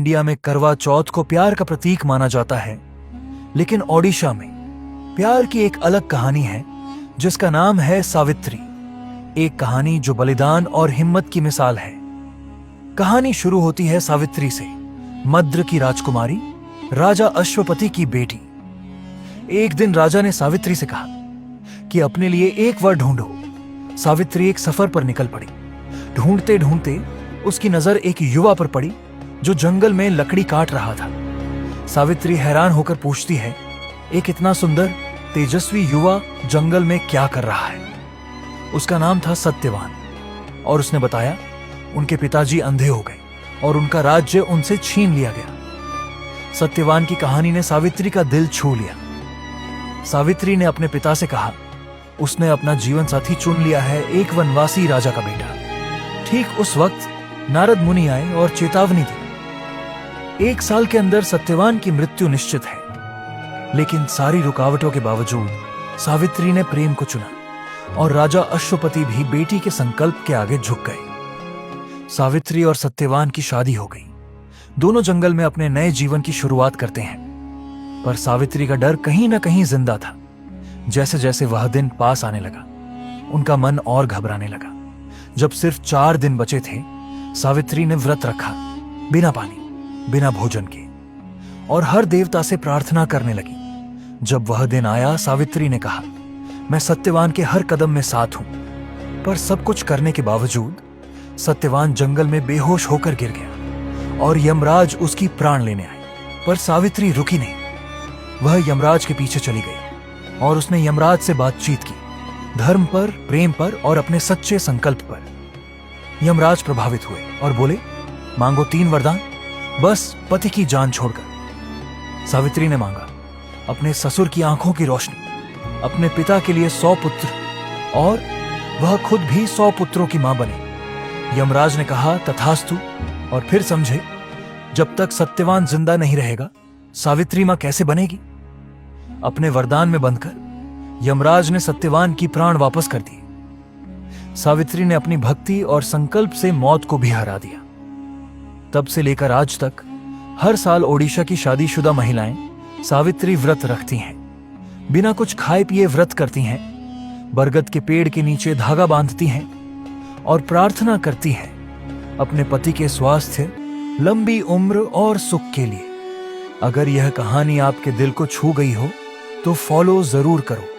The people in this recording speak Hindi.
इंडिया में करवा चौथ को प्यार का प्रतीक माना जाता है, लेकिन ओडिशा में प्यार की एक अलग कहानी है जिसका नाम है सावित्री। एक कहानी जो बलिदान और हिम्मत की मिसाल है। कहानी शुरू होती है सावित्री से, मद्र की राजकुमारी, राजा अश्वपति की बेटी। एक दिन राजा ने सावित्री से कहा कि अपने लिए एक वर ढूंढो। सावित्री एक सफर पर निकल पड़ी। ढूंढते ढूंढते उसकी नजर एक युवा पर पड़ी जो जंगल में लकड़ी काट रहा था। सावित्री हैरान होकर पूछती है, एक इतना सुंदर तेजस्वी युवा जंगल में क्या कर रहा है? उसका नाम था सत्यवान और उसने बताया उनके पिताजी अंधे हो गए और उनका राज्य उनसे छीन लिया गया। सत्यवान की कहानी ने सावित्री का दिल छू लिया। सावित्री ने अपने पिता से कहा उसने अपना जीवन साथी चुन लिया है, एक वनवासी राजा का बेटा। ठीक उस वक्त नारद मुनि आए और चेतावनी दी, 1 साल के अंदर सत्यवान की मृत्यु निश्चित है। लेकिन सारी रुकावटों के बावजूद सावित्री ने प्रेम को चुना और राजा अश्वपति भी बेटी के संकल्प के आगे झुक गए। सावित्री और सत्यवान की शादी हो गई। दोनों जंगल में अपने नए जीवन की शुरुआत करते हैं, पर सावित्री का डर कहीं ना कहीं जिंदा था। जैसे जैसे वह दिन पास आने लगा, उनका मन और घबराने लगा। जब सिर्फ 4 दिन बचे थे, सावित्री ने व्रत रखा, बिना पानी, बिना भोजन के, और हर देवता से प्रार्थना करने लगी। जब वह दिन आया, सावित्री ने कहा, मैं सत्यवान के हर कदम में साथ हूं। पर सब कुछ करने के बावजूद सत्यवान जंगल में बेहोश होकर गिर गया और यमराज उसकी प्राण लेने आए। पर सावित्री रुकी नहीं। वह यमराज के पीछे चली गई और उसने यमराज से बातचीत की, धर्म पर, प्रेम पर और अपने सच्चे संकल्प पर। यमराज प्रभावित हुए और बोले, मांगो 3 वरदान, बस पति की जान छोड़कर। सावित्री ने मांगा अपने ससुर की आंखों की रोशनी, अपने पिता के लिए 100 पुत्र और वह खुद भी 100 पुत्रों की मां बनी। यमराज ने कहा तथास्तु, और फिर समझे जब तक सत्यवान जिंदा नहीं रहेगा सावित्री मां कैसे बनेगी। अपने वरदान में बंधकर यमराज ने सत्यवान की प्राण वापस कर दिए। सावित्री ने अपनी भक्ति और संकल्प से मौत को भी हरा दिया। तब से लेकर आज तक हर साल ओडिशा की शादीशुदा महिलाएं सावित्री व्रत रखती हैं। बिना कुछ खाए पिए व्रत करती हैं, बरगद के पेड़ के नीचे धागा बांधती हैं और प्रार्थना करती हैं अपने पति के स्वास्थ्य, लंबी उम्र और सुख के लिए। अगर यह कहानी आपके दिल को छू गई हो तो फॉलो जरूर करो।